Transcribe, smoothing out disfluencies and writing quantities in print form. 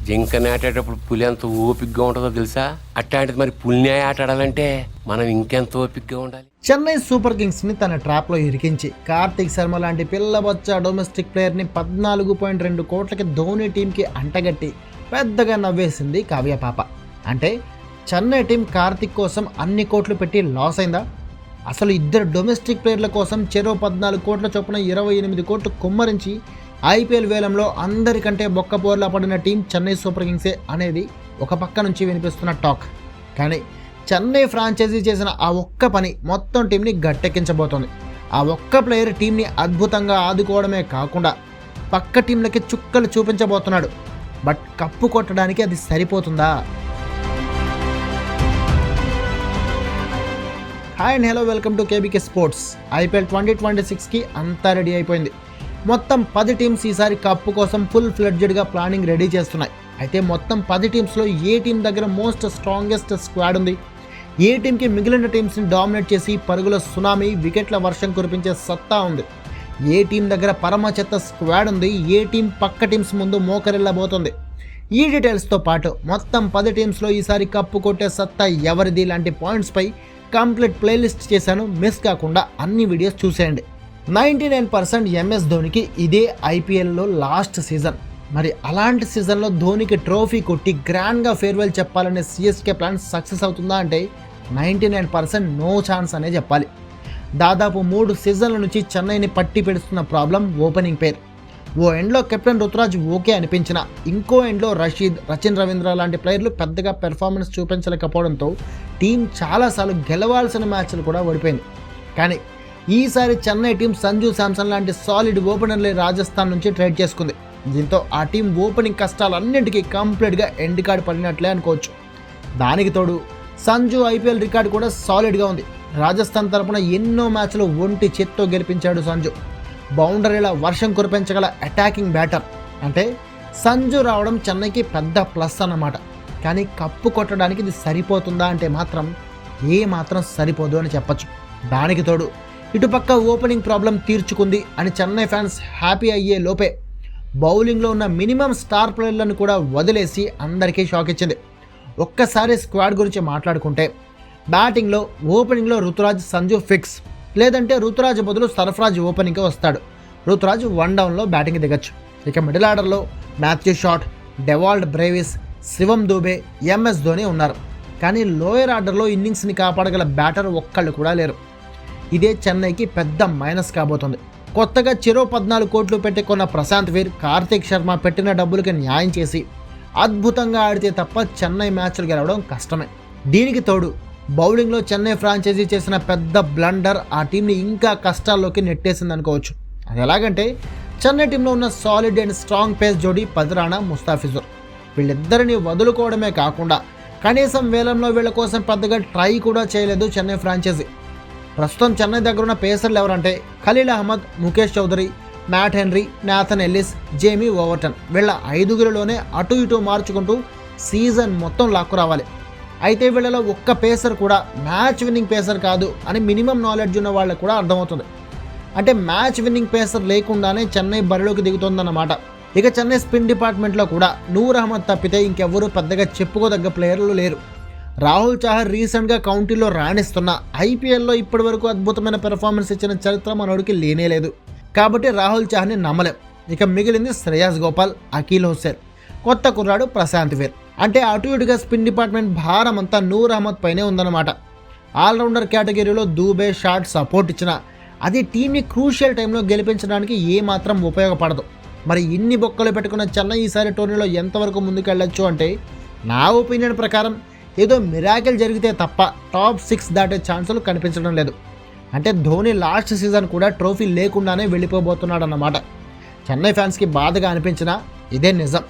జింకని ఆటేటప్పుడు పులి ఎంత ఓపికగా ఉంటుందో తెలుసా? అట్లాంటిది మరి పులిని ఆట ఆడాలంటే మనం ఇంకెంత ఓపికగా ఉండాలి. చెన్నై సూపర్ కింగ్స్ ని తన ట్రాప్ లో ఇరికించి కార్తిక్ శర్మ లాంటి పిల్లబొచ్చ డొమెస్టిక్ ప్లేయర్ ని 14.2 కోట్లకి ధోని టీంకి అంటగట్టి పెద్దగా నవ్వేసింది కావ్య పాప. అంటే చెన్నై టీం కార్తిక్ కోసం అన్ని కోట్లు పెట్టి లాస్ అయిందా? అసలు ఇద్దరు డొమెస్టిక్ ప్లేయర్ల కోసం చెరో 14 కోట్ల చొప్పున 28 కోట్లు కుమ్మరించి ఐపీఎల్ వేలంలో అందరికంటే బొక్కపోర్లా పడిన టీం చెన్నై సూపర్ కింగ్సే అనేది ఒక పక్క నుంచి వినిపిస్తున్న టాక్. కానీ చెన్నై ఫ్రాంచైజీ చేసిన ఆ ఒక్క పని మొత్తం టీంని గట్టెక్కించబోతోంది. ఆ ఒక్క ప్లేయర్ టీంని అద్భుతంగా ఆదుకోవడమే కాకుండా పక్క టీంలకి చుక్కలు చూపించబోతున్నాడు. బట్ కప్పు కొట్టడానికి అది సరిపోతుందా? Hi and hello, welcome to KBK sports. IPL 2026కి అంతా రెడీ అయిపోయింది. మొత్తం 10 టీమ్స్ ఈసారి కప్పు కోసం ఫుల్ ఫ్లెడ్జెడ్గా ప్లానింగ్ రెడీ చేస్తున్నాయి. అయితే మొత్తం 10 టీమ్స్లో ఏ టీం దగ్గర మోస్ట్ స్ట్రాంగెస్ట్ స్క్వాడ్ ఉంది, ఏ టీంకి మిగిలిన టీమ్స్ని డామినేట్ చేసి పరుగుల సునామీ వికెట్ల వర్షం కురిపించే సత్తా ఉంది, ఏ టీం దగ్గర పరమ చెత్త స్క్వాడ్ ఉంది, ఏ టీం పక్క టీమ్స్ ముందు మోకరిల్లబోతుంది, ఈ డీటెయిల్స్తో పాటు మొత్తం 10 టీమ్స్లో ఈసారి కప్పు కొట్టే సత్తా ఎవరిది లాంటి పాయింట్స్పై కంప్లీట్ ప్లేలిస్ట్ చేశాను. మిస్ కాకుండా అన్ని వీడియోస్ చూసేయండి. 99% ఎంఎస్ ధోనికి ఇదే ఐపీఎల్లో లాస్ట్ సీజన్. మరి అలాంటి సీజన్లో ధోనికి ట్రోఫీ కొట్టి గ్రాండ్గా ఫేర్వెల్ చెప్పాలనే సిఎస్కే ప్లాన్ సక్సెస్ అవుతుందా అంటే 99% నో ఛాన్స్ అనే చెప్పాలి. దాదాపు 3 సీజన్ల నుంచి చెన్నైని పట్టి పెడుతున్న ప్రాబ్లం ఓపెనింగ్ పేర్. ఓ ఎండ్లో కెప్టెన్ రుతురాజ్ ఓకే అనిపించిన, ఇంకో ఎండ్లో రషీద్, రచిన్ రవీంద్ర లాంటి ప్లేయర్లు పెద్దగా పెర్ఫార్మెన్స్ చూపించలేకపోవడంతో టీం చాలాసార్లు గెలవాల్సిన మ్యాచ్లు కూడా ఓడిపోయింది. కానీ ఈసారి చెన్నై టీం సంజు శాంసన్ లాంటి సాలిడ్ ఓపెనర్లే రాజస్థాన్ నుంచి ట్రేడ్ చేసుకుంది. దీంతో ఆ టీం ఓపెనింగ్ కష్టాలన్నింటికీ కంప్లీట్గా ఎండ్ కార్డ్ పడినట్లే అనుకోవచ్చు. దానికి తోడు సంజు ఐపీఎల్ రికార్డు కూడా సాలిడ్గా ఉంది. రాజస్థాన్ తరపున ఎన్నో మ్యాచ్లు ఒంటి చేత్తో గెలిపించాడు సంజు. బౌండరీల వర్షం కురిపించగల అటాకింగ్ బ్యాటర్. అంటే సంజు రావడం చెన్నైకి పెద్ద ప్లస్ అన్నమాట. కానీ కప్పు కొట్టడానికి ఇది సరిపోతుందా అంటే మాత్రం మాత్రం సరిపోదు అని చెప్పచ్చు. దానికి తోడు ఇటుపక్క ఓపెనింగ్ ప్రాబ్లం తీర్చుకుంది అని చెన్నై ఫ్యాన్స్ హ్యాపీ అయ్యే లోపే బౌలింగ్లో ఉన్న మినిమం స్టార్ ప్లేయర్లను కూడా వదిలేసి అందరికీ షాక్ ఇచ్చింది. ఒక్కసారి స్క్వాడ్ గురించి మాట్లాడుకుంటే బ్యాటింగ్లో ఓపెనింగ్లో రుతురాజ్, సంజు ఫిక్స్. లేదంటే రుతురాజ్ బదులు సర్ఫరాజ్ ఓపెనింగ్గా వస్తాడు. రుతురాజ్ 1 డౌన్లో బ్యాటింగ్ దిగచ్చు. ఇక మిడిల్ ఆర్డర్లో మాథ్యూ షాట్, డెవాల్డ్ బ్రేవిస్, శివం దూబే, ఎంఎస్ ధోని ఉన్నారు. కానీ లోయర్ ఆర్డర్లో ఇన్నింగ్స్ని కాపాడగల బ్యాటర్ ఒక్కళ్ళు కూడా లేరు. ఇదే చెన్నైకి పెద్ద మైనస్ కాబోతుంది. కొత్తగా చెరో 14 కోట్లు పెట్టి కొన్న ప్రశాంత్ వీర్, కార్తిక్ శర్మ పెట్టిన డబ్బులకి న్యాయం చేసి అద్భుతంగా ఆడితే తప్ప చెన్నై మ్యాచ్లు గెలవడం కష్టమే. దీనికి తోడు బౌలింగ్లో చెన్నై ఫ్రాంచైజీ చేసిన పెద్ద బ్లండర్ ఆ టీంని ఇంకా కష్టాల్లోకి నెట్టేసింది అనుకోవచ్చు. అది ఎలాగంటే చెన్నై టీంలో ఉన్న సాలిడ్ అండ్ స్ట్రాంగ్ పేస్ జోడీ పథరానా, ముస్తాఫిజుర్. వీళ్ళిద్దరిని వదులుకోవడమే కాకుండా కనీసం వేలంలో వీళ్ళ కోసం పెద్దగా ట్రై కూడా చేయలేదు చెన్నై ఫ్రాంచైజీ. ప్రస్తుతం చెన్నై దగ్గర ఉన్న పేసర్లు ఎవరంటే Khaleel Ahmed, Mukesh Choudhary, Matt Henry, Nathan Ellis, Jamie Overton. వీళ్ళ 5గురిలోనే అటు ఇటు మార్చుకుంటూ సీజన్ మొత్తం లాక్కు రావాలి. అయితే వీళ్ళలో ఒక్క పేసర్ కూడా మ్యాచ్ విన్నింగ్ పేసర్ కాదు అని మినిమం నాలెడ్జ్ ఉన్న వాళ్ళకు కూడా అర్థమవుతుంది. అంటే మ్యాచ్ విన్నింగ్ పేసర్ లేకుండానే చెన్నై బరిలోకి దిగుతుందన్నమాట. ఇక చెన్నై స్పిన్ డిపార్ట్మెంట్లో కూడా నూర్ అహ్మద్ తప్పితే ఇంకెవ్వరూ పెద్దగా చెప్పుకోదగ్గ ప్లేయర్లు లేరు. రాహుల్ చాహర్ రీసెంట్గా కౌంటీలో రాణిస్తున్న ఐపీఎల్లో ఇప్పటి వరకు అద్భుతమైన పెర్ఫార్మెన్స్ ఇచ్చిన చరిత్ర మనోడికి లేనేలేదు. కాబట్టి రాహుల్ చాహర్ని నమ్మలేం. ఇక మిగిలింది శ్రేయాస్ గోపాల్, అకీల్ హుస్సేన్, కొత్త కుర్రాడు ప్రశాంత్ వీర్. అంటే అటు ఇటుగా స్పిన్ డిపార్ట్మెంట్ భారం అంతా నూర్ అహ్మద్ పైనే ఉందన్నమాట. ఆల్రౌండర్ కేటగిరీలో దూబే, షాట్ సపోర్ట్ ఇచ్చిన అది టీంని క్రూషియల్ టైంలో గెలిపించడానికి ఏమాత్రం ఉపయోగపడదు. మరి ఇన్ని బొక్కలు పెట్టుకున్న చెన్నై ఈసారి టోర్నీలో ఎంతవరకు ముందుకెళ్ళొచ్చు అంటే నా ఒపీనియన్ ప్రకారం ఏదో మిరాకిల్ జరిగితే తప్ప టాప్ 6 దాటే ఛాన్సులు కనిపించడం లేదు. అంటే ధోని లాస్ట్ సీజన్ కూడా ట్రోఫీ లేకుండానే వెళ్ళిపోబోతున్నాడు అన్నమాట. చెన్నై ఫ్యాన్స్కి బాధగా అనిపించినా ఇదే నిజం.